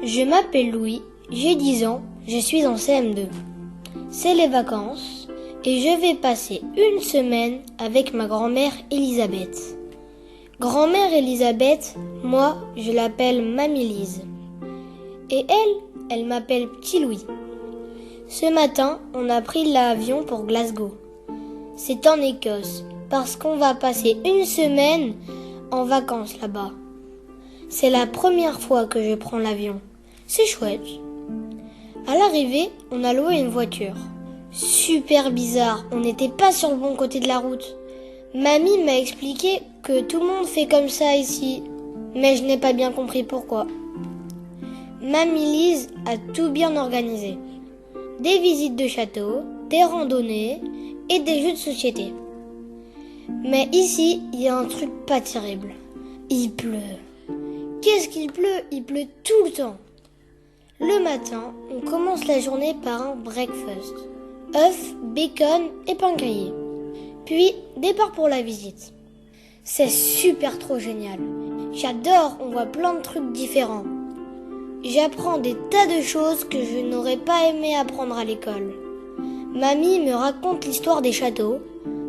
Je m'appelle Louis, j'ai 10 ans, je suis en CM2. C'est les vacances et je vais passer une semaine avec ma grand-mère Elisabeth. Grand-mère Elisabeth, moi je l'appelle Mamie Lise. Et elle m'appelle Petit Louis. Ce matin, on a pris l'avion pour Glasgow. C'est en Écosse, parce qu'on va passer une semaine en vacances là-bas. C'est la première fois que je prends l'avion. C'est chouette. À l'arrivée, on a loué une voiture. Super bizarre, on n'était pas sur le bon côté de la route. Mamie m'a expliqué que tout le monde fait comme ça ici, mais je n'ai pas bien compris pourquoi. Mamie Lise a tout bien organisé. Des visites de château, des randonnées et des jeux de société. Mais ici, il y a un truc pas terrible. Il pleut. Qu'est-ce qu'il pleut? Il pleut tout le temps. Le matin, on commence la journée par un breakfast. Œufs, bacon et pain grillé. Puis, départ pour la visite. C'est super trop génial. J'adore, on voit plein de trucs différents. J'apprends des tas de choses que je n'aurais pas aimé apprendre à l'école. Mamie me raconte l'histoire des châteaux,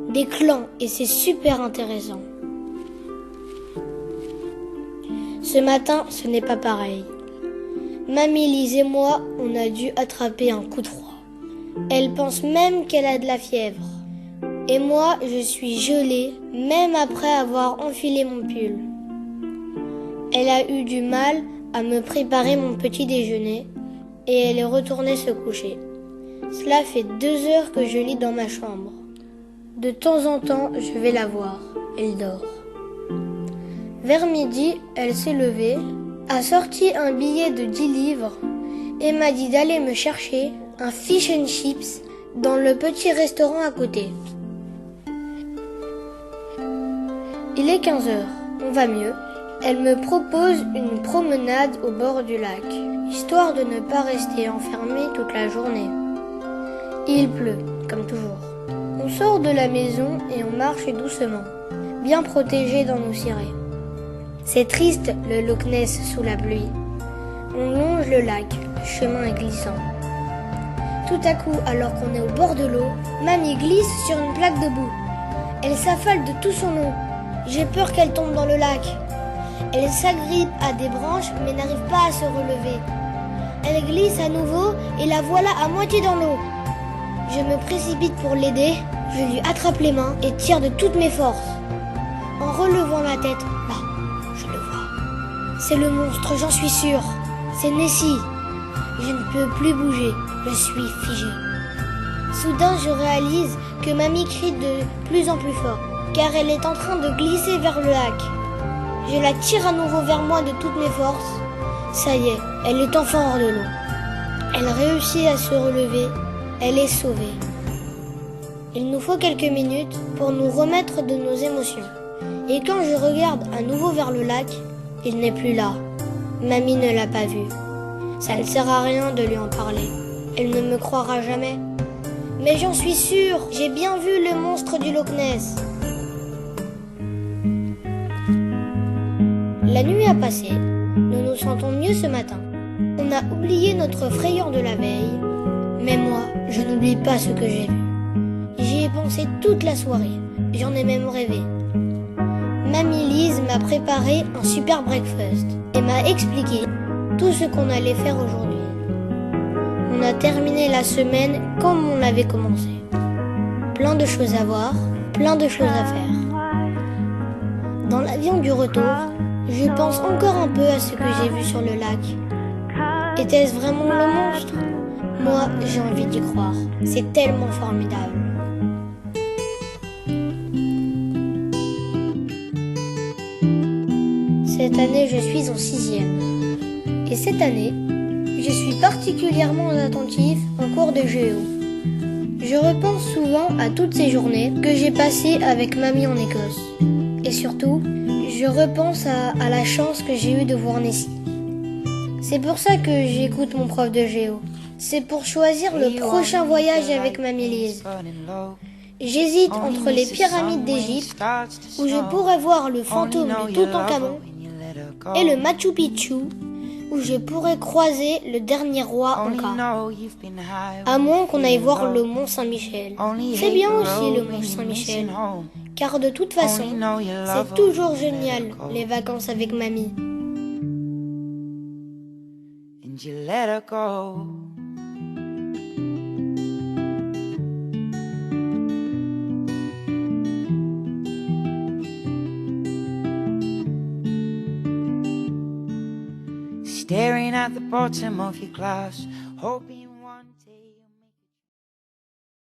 des clans et c'est super intéressant. Ce matin, ce n'est pas pareil. Mamie Lise et moi, on a dû attraper un coup de froid. Elle pense même qu'elle a de la fièvre. Et moi, je suis gelée, même après avoir enfilé mon pull. Elle a eu du mal à me préparer mon petit déjeuner et elle est retournée se coucher. Cela fait 2 heures que je lis dans ma chambre. De temps en temps, je vais la voir. Elle dort. Vers midi, elle s'est levée, a sorti un billet de 10 livres et m'a dit d'aller me chercher un fish and chips dans le petit restaurant à côté. Il est 15 heures, on va mieux. Elle me propose une promenade au bord du lac, histoire de ne pas rester enfermée toute la journée. Il pleut, comme toujours. On sort de la maison et on marche doucement, bien protégés dans nos cirés. C'est triste le Loch Ness sous la pluie. On longe le lac, le chemin est glissant. Tout à coup, alors qu'on est au bord de l'eau, Mamie glisse sur une plaque de boue. Elle s'affale de tout son long. J'ai peur qu'elle tombe dans le lac. Elle s'agrippe à des branches mais n'arrive pas à se relever. Elle glisse à nouveau et la voilà à moitié dans l'eau. Je me précipite pour l'aider, je lui attrape les mains et tire de toutes mes forces. En relevant la tête, là, je le vois. C'est le monstre, j'en suis sûre. C'est Nessie. Je ne peux plus bouger, je suis figée. Soudain, je réalise que Mamie crie de plus en plus fort, car elle est en train de glisser vers le lac. Je la tire à nouveau vers moi de toutes mes forces. Ça y est, elle est enfin hors de l'eau. Elle réussit à se relever. Elle est sauvée. Il nous faut quelques minutes pour nous remettre de nos émotions. Et quand je regarde à nouveau vers le lac, il n'est plus là. Mamie ne l'a pas vu. Ça ne sert à rien de lui en parler. Elle ne me croira jamais. Mais j'en suis sûre, j'ai bien vu le monstre du Loch Ness. La nuit a passé, nous nous sentons mieux ce matin. On a oublié notre frayeur de la veille, mais moi, je n'oublie pas ce que j'ai vu. J'y ai pensé toute la soirée, j'en ai même rêvé. Mamie Lise m'a préparé un super breakfast et m'a expliqué tout ce qu'on allait faire aujourd'hui. On a terminé la semaine comme on l'avait commencé. Plein de choses à voir, plein de choses à faire. Dans l'avion du retour, je pense encore un peu à ce que j'ai vu sur le lac. Était-ce vraiment le monstre? Moi, j'ai envie d'y croire. C'est tellement formidable. Cette année, je suis en 6e. Et cette année, je suis particulièrement attentif en cours de géo. Je repense souvent à toutes ces journées que j'ai passées avec Mamie en Écosse. Et surtout, je repense à la chance que j'ai eue de voir Nessie. C'est pour ça que j'écoute mon prof de géo. C'est pour choisir le prochain voyage avec Mamie Lise. J'hésite entre les pyramides d'Égypte, où je pourrais voir le fantôme de Toutankhamon, et le Machu Picchu, où je pourrais croiser le dernier roi Anka. À moins qu'on aille voir le mont Saint-Michel. C'est bien aussi le mont Saint-Michel. Car de toute façon, c'est toujours génial, les vacances avec mamie. Staring at the bottom of your glass, hoping one day